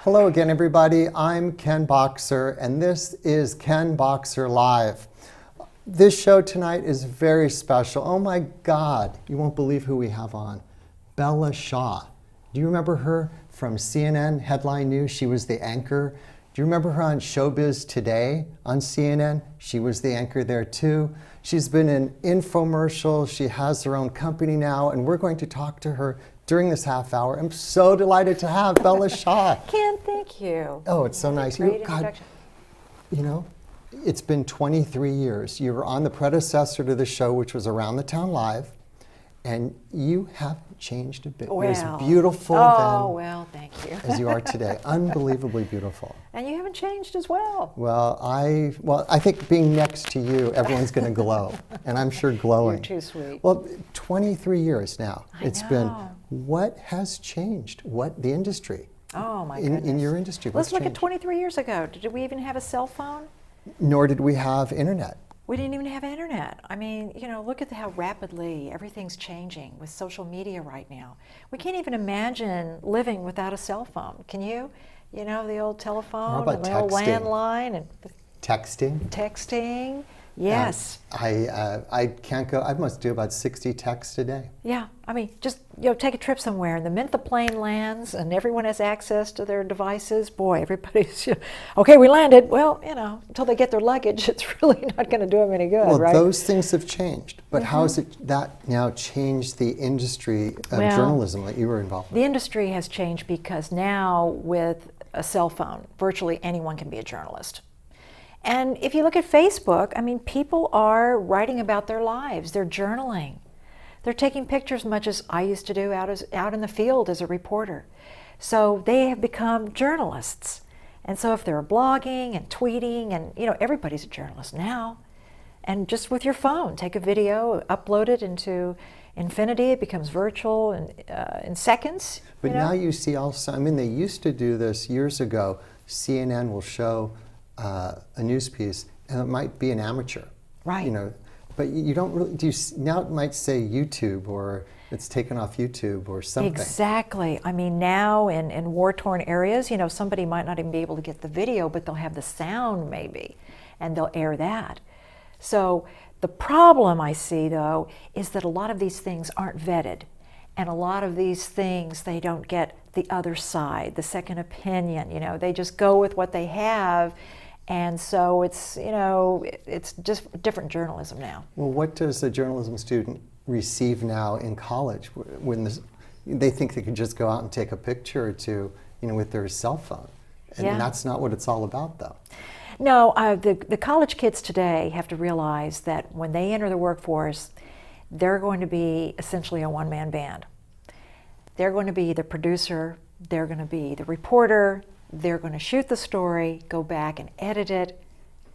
Hello again, everybody. I'm Ken Boxer, and this is Ken Boxer Live. This show tonight is very special. Oh my God, you won't believe who we have on. Bella Shaw. Do you remember her from CNN Headline News? She was the anchor. Do you remember her on Showbiz Today on CNN? She was the anchor there too. She's been in infomercials. She has her own company now, and we're going to talk to her during this half hour. I'm so delighted to have Bella Shaw. Ken, thank you. Oh, it's so nice. Great introduction. You know, it's been 23 years. You were on the predecessor to the show, which was Around the Town Live, and you haven't changed a bit. Well, You're as beautiful well, thank you. as you are today. Unbelievably beautiful. And you haven't changed as well. Well, I think being next to you, everyone's going to glow, and I'm sure glowing. You're too sweet. Well, 23 years now. It's been. What has changed? What the industry? Oh my goodness. In your industry, Let's look changed? at 23 years ago. Did we even have a cell phone? Nor did we have internet. We didn't even have internet. I mean, you know, look at how rapidly everything's changing with social media right now. We can't even imagine living without a cell phone. Can you? You know, the old telephone and the old landline and texting. Yes. I can't go. I must do about 60 texts a day. Yeah, I mean, just take a trip somewhere, and the minute the plane lands and everyone has access to their devices, boy, everybody's okay. We landed. Well, until they get their luggage, it's really not going to do them any good, well, right? Those things have changed, but how has that now changed the industry of journalism that you were involved in? The industry has changed because now with a cell phone, virtually anyone can be a journalist. And if you look at Facebook, I mean, people are writing about their lives. They're journaling. They're taking pictures much as I used to do out in the field as a reporter. So they have become journalists. And so if they're blogging and tweeting, and everybody's a journalist now. And just with your phone, take a video, upload it into infinity. It becomes virtual in seconds. But now you see also, I mean, they used to do this years ago. CNN will show a news piece, and it might be an amateur, right? But you don't really. Now it might say YouTube, or it's taken off YouTube, or something. Exactly. I mean, now in war-torn areas, somebody might not even be able to get the video, but they'll have the sound maybe, and they'll air that. So the problem I see, though, is that a lot of these things aren't vetted, and a lot of these things they don't get the other side, the second opinion. They just go with what they have. And so it's just different journalism now. Well, what does a journalism student receive now in college when they think they can just go out and take a picture or two, with their cell phone? And that's not what it's all about, though. No, the college kids today have to realize that when they enter the workforce, they're going to be essentially a one-man band. They're going to be the producer, they're going to be the reporter, they're going to shoot the story, go back and edit it,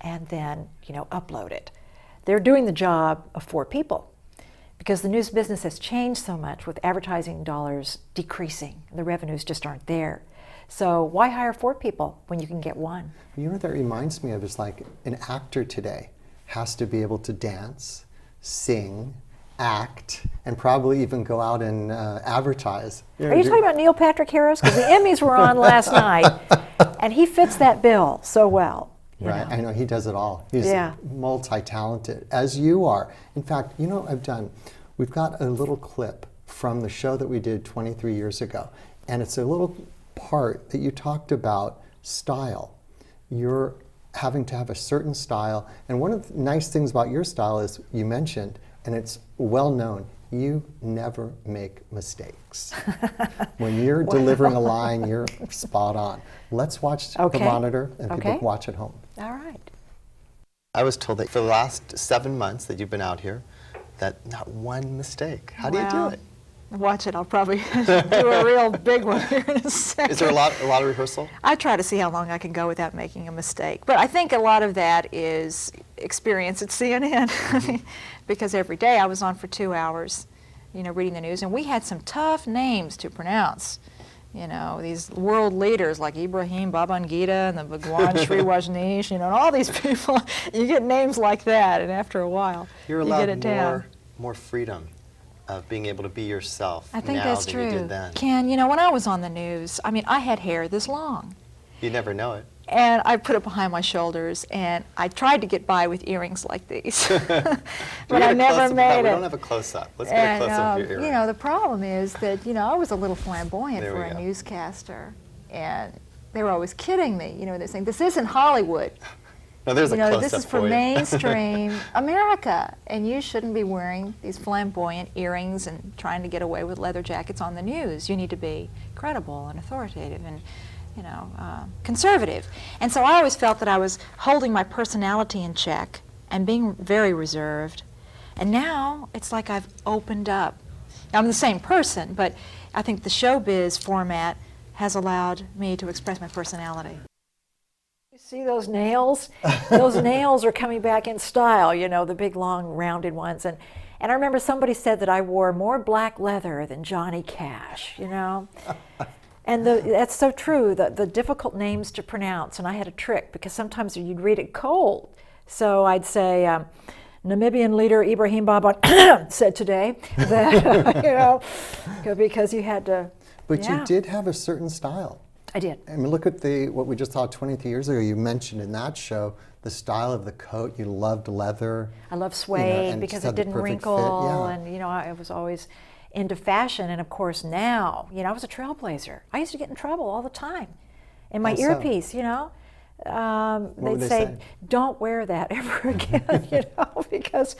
and then, upload it. They're doing the job of 4 people because the news business has changed so much with advertising dollars decreasing. The revenues just aren't there. So why hire 4 people when you can get 1? You know what that reminds me of is like an actor today has to be able to dance, sing, act, and probably even go out and advertise. Are you talking about Neil Patrick Harris? Because the Emmys were on last night, and he fits that bill so well. Right, I know he does it all. He's multi-talented, as you are. In fact, we've got a little clip from the show that we did 23 years ago, and it's a little part that you talked about style. You're having to have a certain style, and one of the nice things about your style is you mentioned, and it's well known, you never make mistakes. When you're delivering a line, you're spot on. Let's watch the monitor, and people can watch at home. All right. I was told that for the last 7 months that you've been out here, that not one mistake. How do you do it? Watch it. I'll probably do a real big one here in a second. Is there a lot of rehearsal? I try to see how long I can go without making a mistake. But I think a lot of that is experience at CNN. Because every day I was on for 2 hours, reading the news. And we had some tough names to pronounce. These world leaders like Ibrahim Babangida and the Bhagwan Sri Wajneesh, and all these people. You get names like that, and after a while, you get it down. More freedom of being able to be yourself I think now that's than true. you did then. Ken, when I was on the news, I had hair this long. You never know it. And I put it behind my shoulders, and I tried to get by with earrings like these, but I never made it. We don't have a close-up. Let's get a close-up of your earrings. You know, the problem is that, you know, I was a little flamboyant There for we a go. newscaster, and they were always kidding me. You know, they're saying, this isn't Hollywood. No, there's You a know, close-up this is for you. mainstream America, and you shouldn't be wearing these flamboyant earrings and trying to get away with leather jackets on the news. You need to be credible and authoritative and, you know, conservative. And so I always felt that I was holding my personality in check and being very reserved. And now it's like I've opened up. Now, I'm the same person, but I think the showbiz format has allowed me to express my personality. You see those nails? Those nails are coming back in style, you know, the big, long, rounded ones. And I remember somebody said that I wore more black leather than Johnny Cash, you know? And that's so true, the difficult names to pronounce. And I had a trick, because sometimes you'd read it cold. So I'd say, Namibian leader Ibrahim Baba said today that, you know, because you had to. But yeah. you did have a certain style. I did. I mean, look at what we just saw 23 years ago. You mentioned in that show the style of the coat. You loved leather. I love suede, and because just had it the didn't perfect fit, wrinkle, yeah. and you know, I was always into fashion. And of course now, you know, I was a trailblazer. I used to get in trouble all the time in my How so? earpiece, you know. would They'd they say, say? don't wear that ever again, you know, because,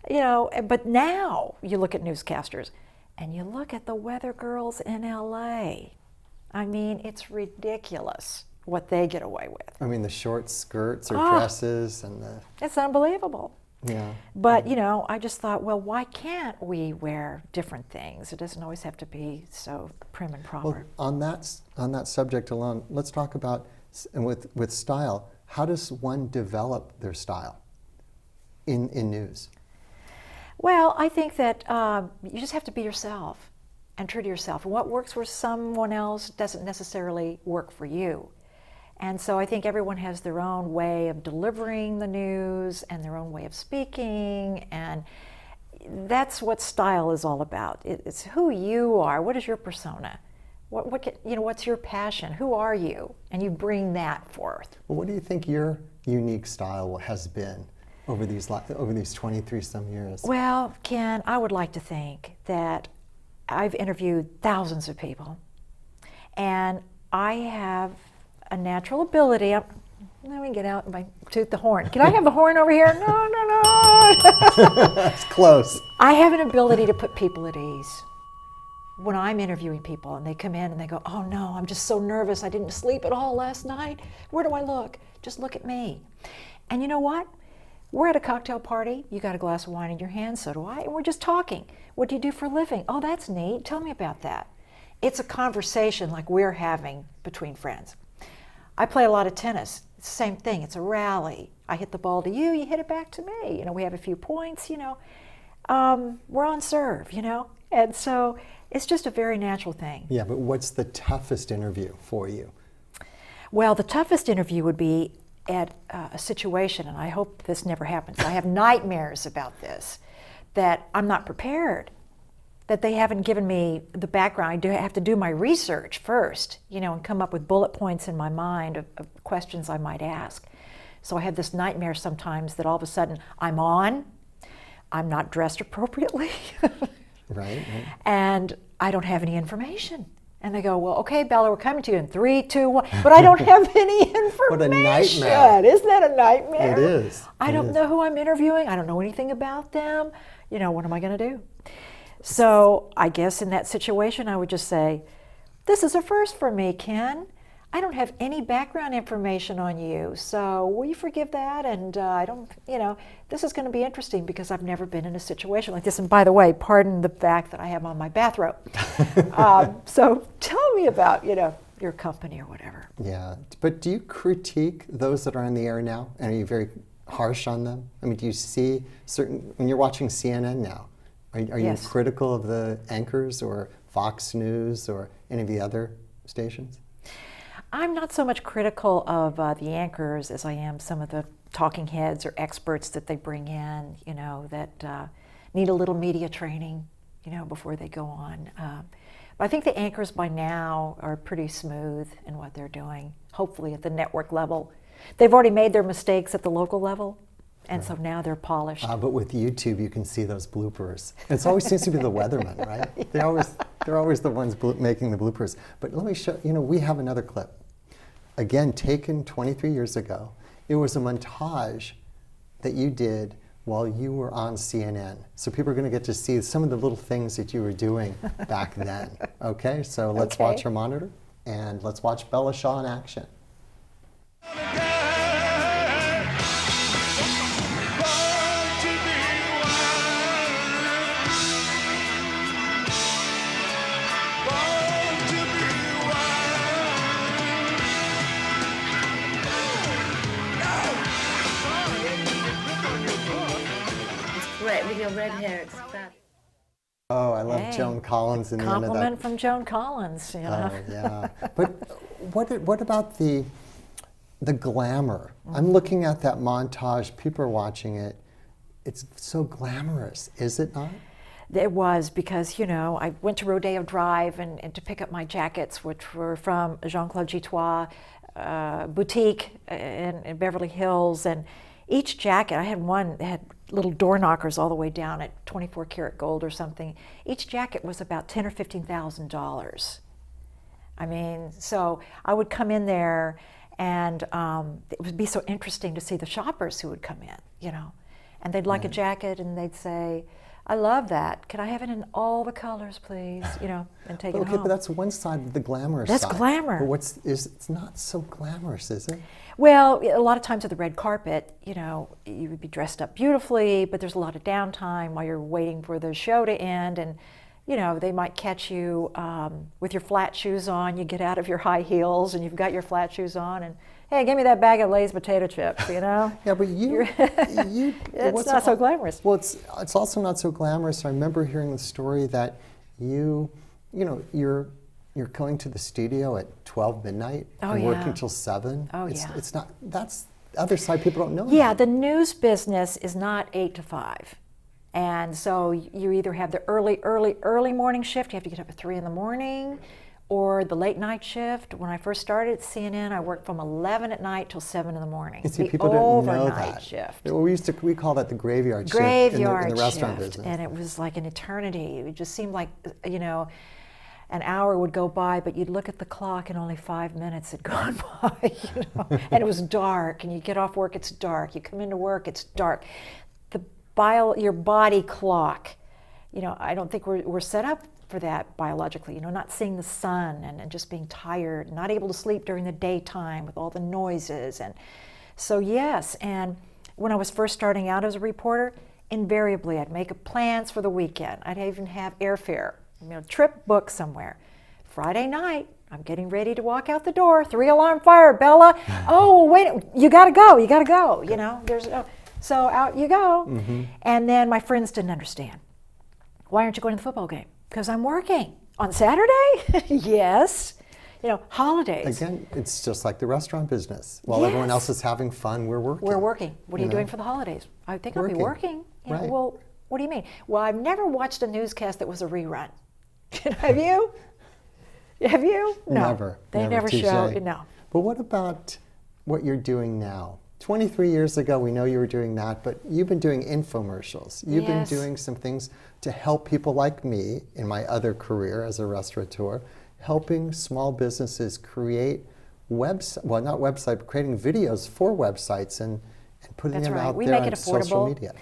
you know, but now you look at newscasters and you look at the weather girls in LA. I mean, it's ridiculous what they get away with. I mean, the short skirts or dresses and the, It's unbelievable. yeah. But, you know, I just thought, well, why can't we wear different things? It doesn't always have to be so prim and proper. Well, on that subject alone, let's talk about, and with style, how does one develop their style in news? Well, I think that you just have to be yourself and true to yourself. What works for someone else doesn't necessarily work for you. And so I think everyone has their own way of delivering the news and their own way of speaking, and that's what style is all about. It's who you are. What is your persona? What's your passion? Who are you? And you bring that forth. Well, what do you think your unique style has been over these 23 some years? Well, Ken, I would like to think that I've interviewed thousands of people, and I have a natural ability. Let me get out my toot the horn. Can I have the horn over here? No. That's close. I have an ability to put people at ease. When I'm interviewing people and they come in and they go, oh no, I'm just so nervous. I didn't sleep at all last night. Where do I look? Just look at me. And you know what? We're at a cocktail party. You got a glass of wine in your hand, so do I, and we're just talking. What do you do for a living? Oh, that's neat. Tell me about that. It's a conversation like we're having between friends. I play a lot of tennis. It's the same thing. It's a rally. I hit the ball to you, you hit it back to me. You know, we have a few points, you know. We're on serve, you know. And so it's just a very natural thing. Yeah, but what's the toughest interview for you? Well, the toughest interview would be at a situation, and I hope this never happens. I have nightmares about this, that I'm not prepared, that they haven't given me the background. I have to do my research first, you know, and come up with bullet points in my mind of questions I might ask. So I have this nightmare sometimes that all of a sudden I'm not dressed appropriately, Right. and I don't have any information. And they go, well, okay, Bella, we're coming to you in 3, 2, 1. But I don't have any information. What a nightmare. Isn't that a nightmare? It is. I don't know who I'm interviewing. I don't know anything about them. You know, what am I going to do? So I guess in that situation, I would just say, this is a first for me, Ken. I don't have any background information on you, so will you forgive that? And I don't, you know, this is going to be interesting because I've never been in a situation like this. And by the way, pardon the fact that I have on my bathrobe. So tell me about, you know, your company or whatever. Yeah, but do you critique those that are on the air now? And are you very harsh on them? I mean, do you see when you're watching CNN now, are you Yes. critical of the anchors or Fox News or any of the other stations? I'm not so much critical of the anchors as I am some of the talking heads or experts that they bring in, you know, that need a little media training, you know, before they go on. But I think the anchors by now are pretty smooth in what they're doing, hopefully at the network level. They've already made their mistakes at the local level, and so now they're polished. But with YouTube, you can see those bloopers. It always seems to be the weathermen, right? Yeah. They're always the ones making the bloopers. But let me show, we have another clip. Again, taken 23 years ago. It was a montage that you did while you were on CNN. So people are going to get to see some of the little things that you were doing back then. Okay, so let's watch our monitor, and let's watch Bella Shaw in action. With your red hair, it's fab. Oh, I love Joan Collins in the end of that. Compliment from Joan Collins. You know? Oh, yeah. But what about the glamour? I'm looking at that montage. People are watching it. It's so glamorous, is it not? It was, because, I went to Rodeo Drive and to pick up my jackets, which were from Jean-Claude Gitois boutique in Beverly Hills. And each jacket, I had one that had little door knockers all the way down at 24 karat gold or something. Each jacket was about $10,000 or $15,000. I mean, so I would come in there, and it would be so interesting to see the shoppers who would come in, and they'd like a jacket, and they'd say, "I love that. Can I have it in all the colors, please?" And take it home. Okay, but that's one side of the glamorous side. That's glamour. But it's not so glamorous, is it? Well, a lot of times at the red carpet, you would be dressed up beautifully, but there's a lot of downtime while you're waiting for the show to end, and they might catch you with your flat shoes on. You get out of your high heels, and you've got your flat shoes on, and hey, give me that bag of Lay's potato chips, Yeah, but it's not so glamorous. Well, it's also not so glamorous. I remember hearing the story that you're going to the studio at 12 midnight and working till 7. Oh, It's not, that's the other side people don't know. Yeah, the news business is not 8 to 5. And so you either have the early morning shift, you have to get up at 3 in the morning, or the late night shift. When I first started at CNN, I worked from 11 at night till 7 in the morning. You see, the people didn't know overnight that. shift. Well, we call that the graveyard shift in the restaurant shift, business. and it was like an eternity. It just seemed like, an hour would go by, but you'd look at the clock and only 5 minutes had gone by, and it was dark, and you get off work, it's dark. You come into work, it's dark. Your body clock, I don't think we're set up for that biologically, not seeing the sun and just being tired, not able to sleep during the daytime with all the noises. And so, yes, and when I was first starting out as a reporter, invariably I'd make plans for the weekend. I'd even have airfare, trip booked somewhere. Friday night, I'm getting ready to walk out the door, 3-alarm fire, Bella. Oh, wait, you gotta go, so out you go. Mm-hmm. And then my friends didn't understand. Why aren't you going to the football game? Because I'm working. On Saturday? Yes. Holidays. Again, it's just like the restaurant business. While everyone else is having fun, we're working. We're working. What are you doing for the holidays? I think I'll be working. Right. Well, what do you mean? Well, I've never watched a newscast that was a rerun. Have you? Have you? No. Never. They never show. No. But what about what you're doing now? 23 years ago, we know you were doing that, but you've been doing infomercials. You've been doing some things to help people like me in my other career as a restaurateur, helping small businesses create creating videos for websites and putting them out there on social media.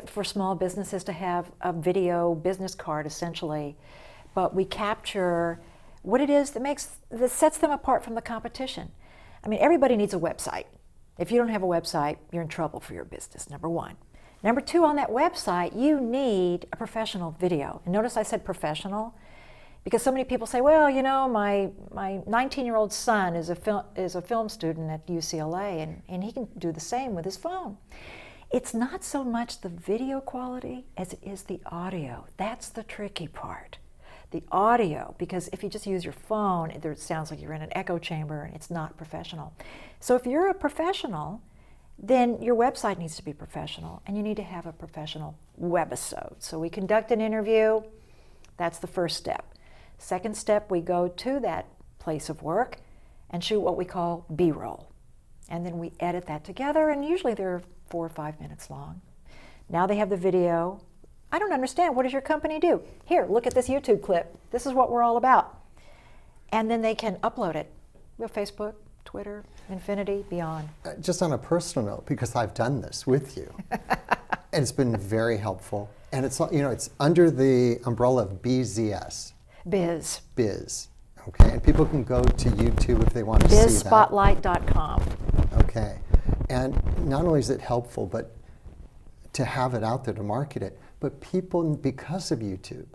For small businesses to have a video business card, essentially, but we capture what it is that sets them apart from the competition. I mean, everybody needs a website. If you don't have a website, you're in trouble for your business, number one. Number two, on that website, you need a professional video. And notice I said professional, because so many people say, well, my 19-year-old son is a film student at UCLA, and he can do the same with his phone. It's not so much the video quality as it is the audio. That's the tricky part. The audio, because if you just use your phone, it sounds like you're in an echo chamber and it's not professional. So if you're a professional, then your website needs to be professional and you need to have a professional webisode. So we conduct an interview, that's the first step. Second step, we go to that place of work and shoot what we call B-roll. And then we edit that together, and usually they're 4 or 5 minutes long. Now they have the video. I don't understand. What does your company do? Here, look at this YouTube clip. This is what we're all about. And then they can upload it. We have Facebook, Twitter, Infinity, beyond. Just on a personal note, because I've done this with you, and it's been very helpful. And it's, you know, it's under the umbrella of BZS. Biz. Biz. Okay, and people can go to YouTube if they want to see that. BizSpotlight.com. Okay, and not only is it helpful, but to have it out there to market it, but people, because of YouTube,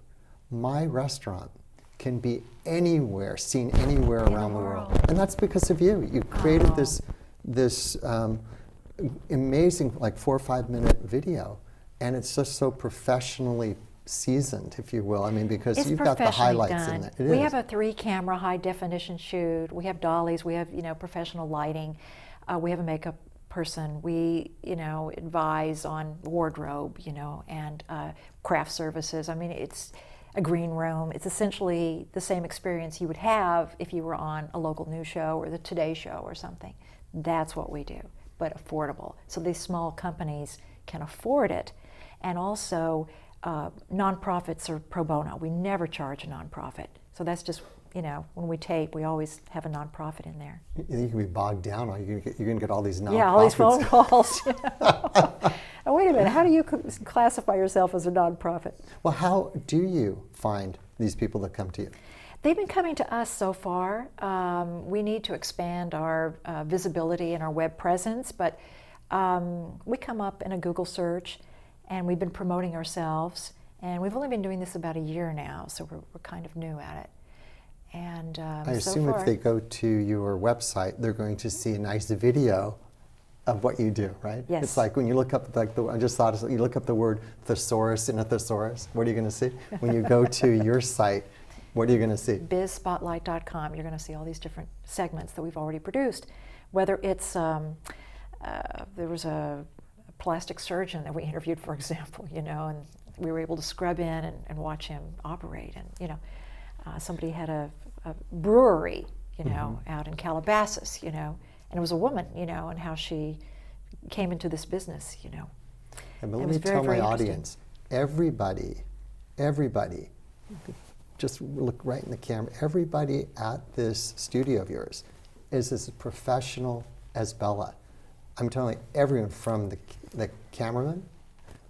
my restaurant can be anywhere, seen anywhere around the world. And that's because of you. You created this amazing, like 4 or 5 minute video, and it's just so professionally seasoned, if you will. I mean, because It's you've got the highlights done. in there. It we is. have a 3-camera high definition shoot. We have dollies. We have, you know, professional lighting. We have a makeup person. We, you know, advise on wardrobe, you know, and craft services. I mean, it's a green room. It's essentially the same experience you would have if you were on a local news show or the Today Show or something. That's what we do, but affordable. So these small companies can afford it. And also, nonprofits are pro bono. We never charge a nonprofit. So that's just, you know, when we tape, we always have a nonprofit in there. You can be bogged down, or you're going to get all these nonprofits. Yeah, all these phone calls. You know? Oh, wait a minute, how do you classify yourself as a nonprofit? Well, how do you find these people that come to you? They've been coming to us so far. We need to expand our visibility and our web presence, but we come up in a Google search, and we've been promoting ourselves, and we've only been doing this about a year now, so we're kind of new at it. And I assume if they go to your website, they're going to see a nice video of what you do, right? Yes. It's like when you look up, like I just thought, you look up the word thesaurus in a thesaurus, what are you going to see? When you go to your site, what are you going to see? BizSpotlight.com. You're going to see all these different segments that we've already produced. Whether it's, there was a plastic surgeon that we interviewed, for example, you know, and we were able to scrub in and watch him operate. And, you know, somebody had a brewery, you know, out in Calabasas, you know, and it was a woman, you know, and how she came into this business, you know. And but let me tell my audience, everybody, just look right in the camera, everybody at this studio of yours is as professional as Bella. I'm telling you, everyone from the cameraman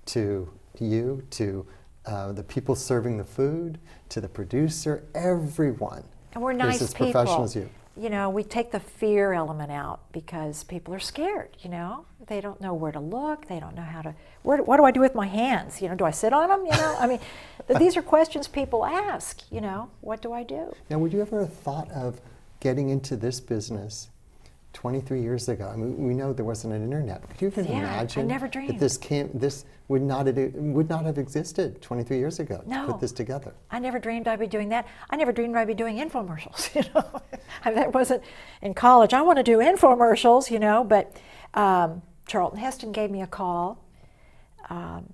to you, to the people serving the food, to the producer, everyone And we're nice is as people. professional as you. You know, we take the fear element out because people are scared, you know. They don't know where to look. They don't know how to, what do I do with my hands? You know, do I sit on them? You know, I mean, these are questions people ask, you know, what do I do? Now, would you ever have thought of getting into this business 23 years ago? I mean, we know there wasn't an internet. Could you even imagine I never dreamed. that this would not have existed 23 years ago to put this together? I never dreamed I'd be doing that. I never dreamed I'd be doing infomercials, you know. I mean, that wasn't in college. I want to do infomercials, you know, but Charlton Heston gave me a call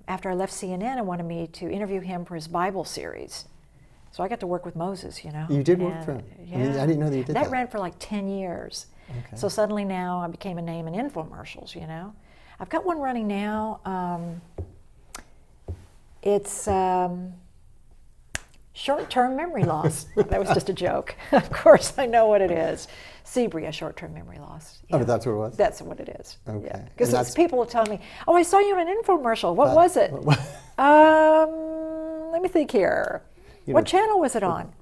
after I left CNN and wanted me to interview him for his Bible series. So I got to work with Moses, you know. You did work for him? Yeah. I mean, I didn't know that you did that. That ran for like 10 years. Okay. So suddenly now I became a name in infomercials, you know. I've got one running now. It's short-term memory loss. That was just a joke. Of course, I know what it is. Sebria, short-term memory loss. Oh, but that's what it was? That's what it is. Okay. Because people will tell me, oh, I saw you in an infomercial. What was it? Let me think here. What channel was it on?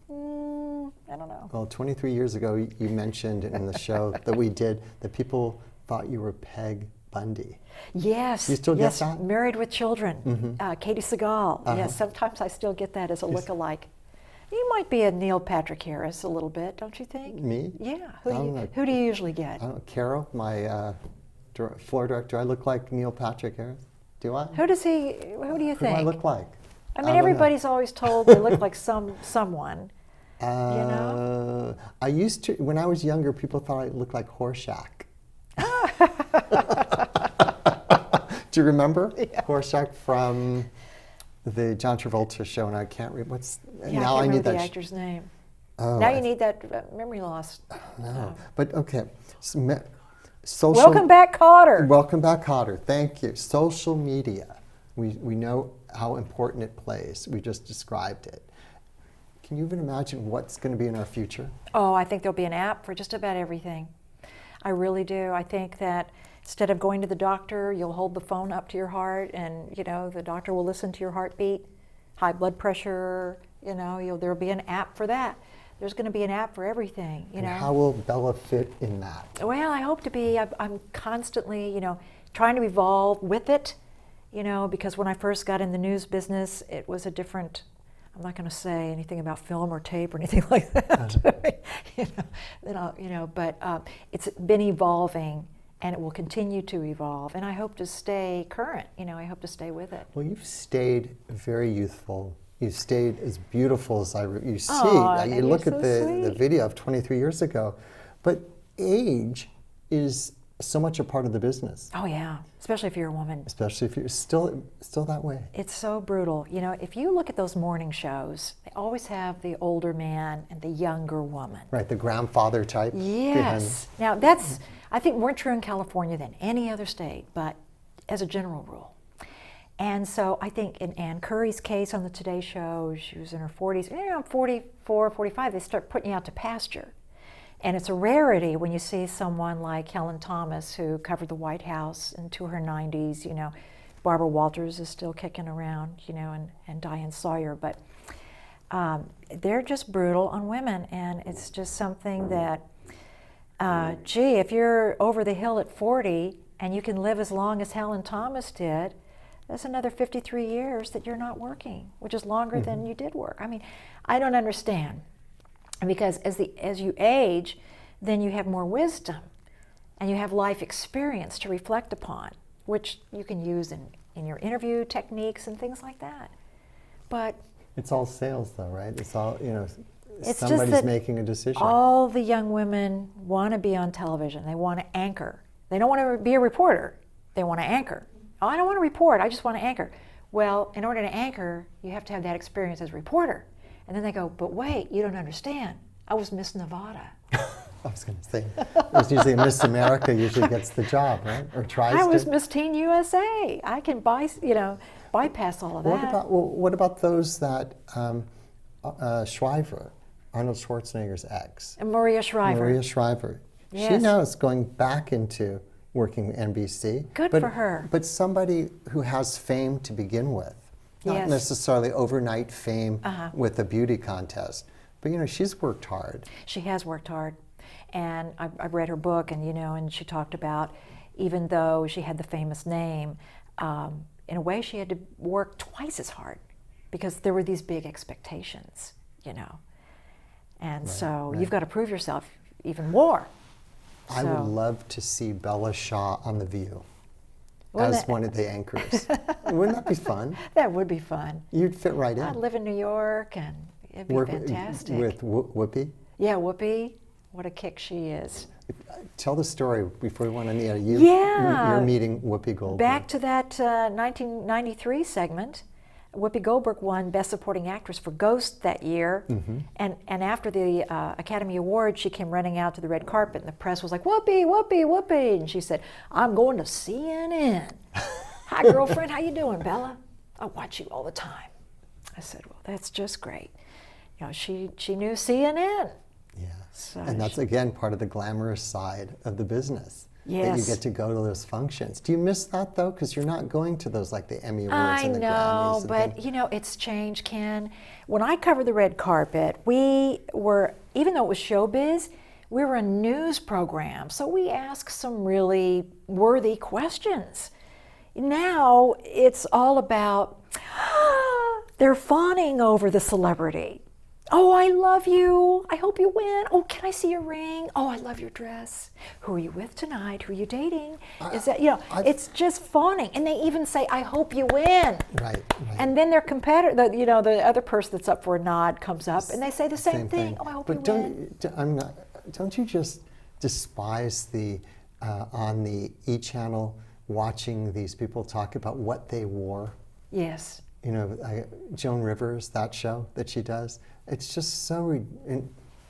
I don't know. Well, 23 years ago, you mentioned in the show that we did that people thought you were Peg Bundy. Yes. You still get yes, that? Married with Children. Katie Seagal. Uh-huh. Yes, sometimes I still get that as a look-alike. You might be a Neil Patrick Harris a little bit, don't you think? Me? Yeah. I don't know. Who do you usually get? I don't know. Carol, my floor director, I look like Neil Patrick Harris? Do I? Who do you Who think? do I look like? I mean, everybody's always told they look like someone. You know? I used to, when I was younger, people thought I looked like Horshack. Do you remember Horshack from the John Travolta show, and I can't read what's. Yeah, now I can't need remember that. the actor's name. Oh, Now you need that memory loss. No, but okay. Social. Welcome back, Cotter. Welcome back, Cotter. Thank you. Social media. We know how important it plays. We just described it. Can you even imagine what's going to be in our future? Oh, I think there'll be an app for just about everything. I really do. I think that instead of going to the doctor, you'll hold the phone up to your heart, and the doctor will listen to your heartbeat, high blood pressure. There'll be an app for that. There's going to be an app for everything. And how will Bella fit in that? Well, I hope to be. I'm constantly, trying to evolve with it. Because when I first got in the news business, it was a different. I'm not going to say anything about film or tape or anything like that. But it's been evolving, and it will continue to evolve. And I hope to stay current. I hope to stay with it. Well, you've stayed very youthful. You've stayed as beautiful as you see. Aw, You you're look so at the sweet. video of 23 years ago. But age is so much a part of the business, Oh yeah, especially if you're a woman. especially if you're still that way. It's so brutal. If you look at those morning shows, they always have the older man and the younger woman. Right, the grandfather type. Yes. Now that's, I think, more true in California than any other state, but as a general rule. And so I think in Ann Curry's case on the Today Show, she was in her 40s, around 44, 45, they start putting you out to pasture. And it's a rarity when you see someone like Helen Thomas, who covered the White House into her 90s. Barbara Walters is still kicking around, and Diane Sawyer. But they're just brutal on women, and it's just something that, if you're over the hill at 40 and you can live as long as Helen Thomas did, that's another 53 years that you're not working, which is longer than you did work. I mean, I don't understand. Because as you age, then you have more wisdom, and you have life experience to reflect upon, which you can use in your interview techniques and things like that. But It's all sales, though, right? It's all, it's somebody's just that making a decision. all the young women want to be on television. They want to anchor. They don't want to be a reporter. They want to anchor. Oh, I don't want to report. I just want to anchor. Well, in order to anchor, you have to have that experience as a reporter. And then they go, but wait, you don't understand. I was Miss Nevada. I was going to say, it's usually Miss America usually gets the job, right? Or tries to. I was Miss Teen USA. I can bypass all of that. What about those that Shriver, Arnold Schwarzenegger's ex? And Maria Shriver. Maria Shriver. She Yes. now is going back into working NBC. Good but, for her. But somebody who has fame to begin with. Not Yes. necessarily overnight fame Uh-huh. with a beauty contest. But she's worked hard. She has worked hard. And I've read her book, and and she talked about, even though she had the famous name, in a way she had to work twice as hard because there were these big expectations, And so you've got to prove yourself even more. I So- would love to see Bella Shaw on The View Wouldn't as that- one of the anchors. Wouldn't that be fun? That would be fun. You'd fit right in. I'd live in New York, and it'd be Work fantastic. with Whoopi. Yeah, Whoopi, what a kick she is. Tell the story before we went on the air. Yeah. You're meeting Whoopi Goldberg. Back to that 1993 segment, Whoopi Goldberg won Best Supporting Actress for Ghost that year. Mm-hmm. And after the Academy Award, she came running out to the red carpet, and the press was like, Whoopi, Whoopi, Whoopi. And she said, I'm going to CNN. Hi, girlfriend. How you doing, Bella? I watch you all the time. I said, well, that's just great. She knew CNN. Yeah. So And that's, again, part of the glamorous side of the business. That you Yes. get to go to those functions. Do you miss that, though? Because you're not going to those, like the Emmy Awards I and the know, Grammys. And but things. it's changed, Ken. When I covered the red carpet, we were, even though it was showbiz, we were a news program, so we asked some really worthy questions. Now it's all about, they're fawning over the celebrity. Oh, I love you. I hope you win. Oh, can I see your ring? Oh, I love your dress. Who are you with tonight? Who are you dating? Is that, it's just fawning. And they even say, I hope you win. Right. And then their competitor, the other person that's up for a nod comes up and they say the same thing. Oh, I hope But you win. don't you just despise the on the E! Channel watching these people talk about what they wore? Yes. you know, Joan Rivers, that show that she does, it's just so,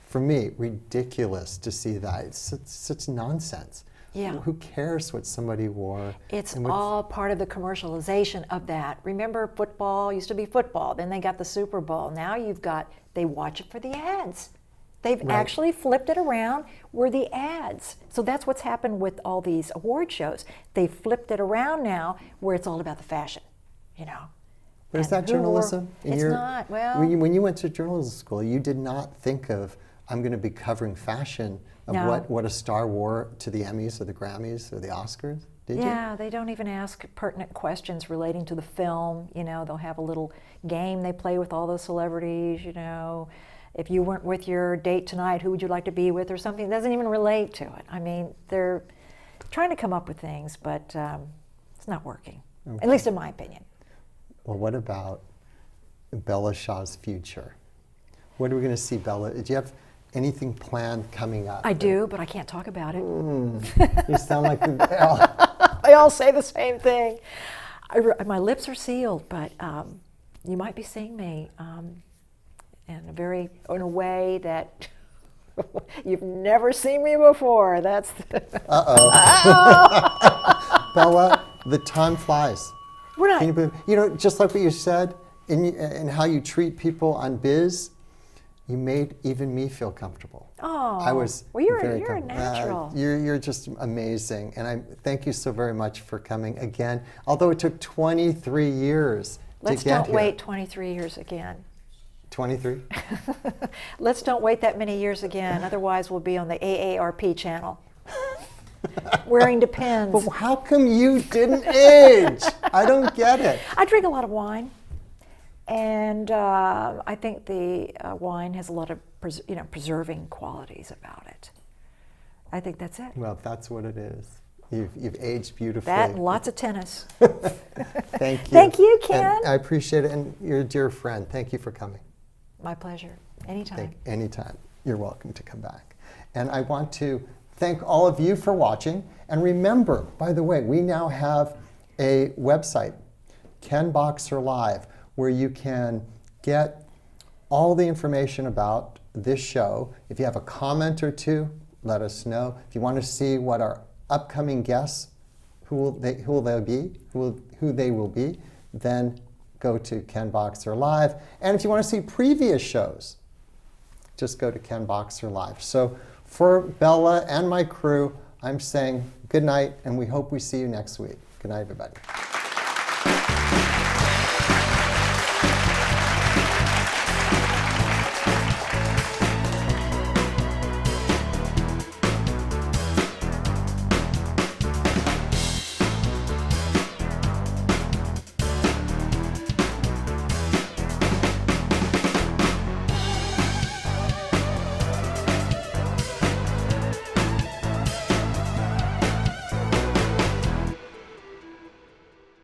for me, ridiculous to see that. It's such nonsense. Yeah. Who cares what somebody wore? It's all part of the commercialization of that. Remember, football used to be football. Then they got the Super Bowl. Now they watch it for the ads. They've actually flipped it around where the ads. So that's what's happened with all these award shows. They flipped it around now where it's all about the fashion, you know. But is that journalism? It's not. Well, when you went to journalism school, you did not think of, I'm going to be covering fashion of No. what a star wore to the Emmys or the Grammys or the Oscars, did you? Yeah, they don't even ask pertinent questions relating to the film. You know, they'll have a little game they play with all the celebrities, you know. If you weren't with your date tonight, who would you like to be with or something? It doesn't even relate to it. I mean, they're trying to come up with things, but it's not working, at least in my opinion. Well, what about Bella Shaw's future? When are we going to see Bella? Do you have anything planned coming up? I do, but I can't talk about it. You sound like They all say the same thing. My lips are sealed, but you might be seeing me in a way that you've never seen me before. That's Bella, the time flies. We're not. Can you believe, you know, just like what you said in how you treat people on Biz, you made even me feel comfortable. Oh, I was well, you're very a natural. You're just amazing, and I thank you so very much for coming again. Although it took 23 years Let's to get don't here. wait 23 years again. 23? Let's don't wait that many years again. Otherwise, we'll be on the AARP channel. Wearing Depends. But how come you didn't age? I don't get it. I drink a lot of wine, and I think the wine has a lot of preserving qualities about it. I think that's it. Well, that's what it is. You've aged beautifully. That and lots of tennis. Thank you. Thank you, Ken. And I appreciate it, and you're a dear friend. Thank you for coming. My pleasure. Anytime. Anytime. You're welcome to come back. And I want to thank all of you for watching. And remember, by the way, we now have a website, Ken Boxer Live, where you can get all the information about this show. If you have a comment or two, let us know. If you want to see what our upcoming guests, who they will be, then go to Ken Boxer Live. And if you want to see previous shows, just go to Ken Boxer Live. So for Bella and my crew, I'm saying good night, and we hope we see you next week. Good night, everybody.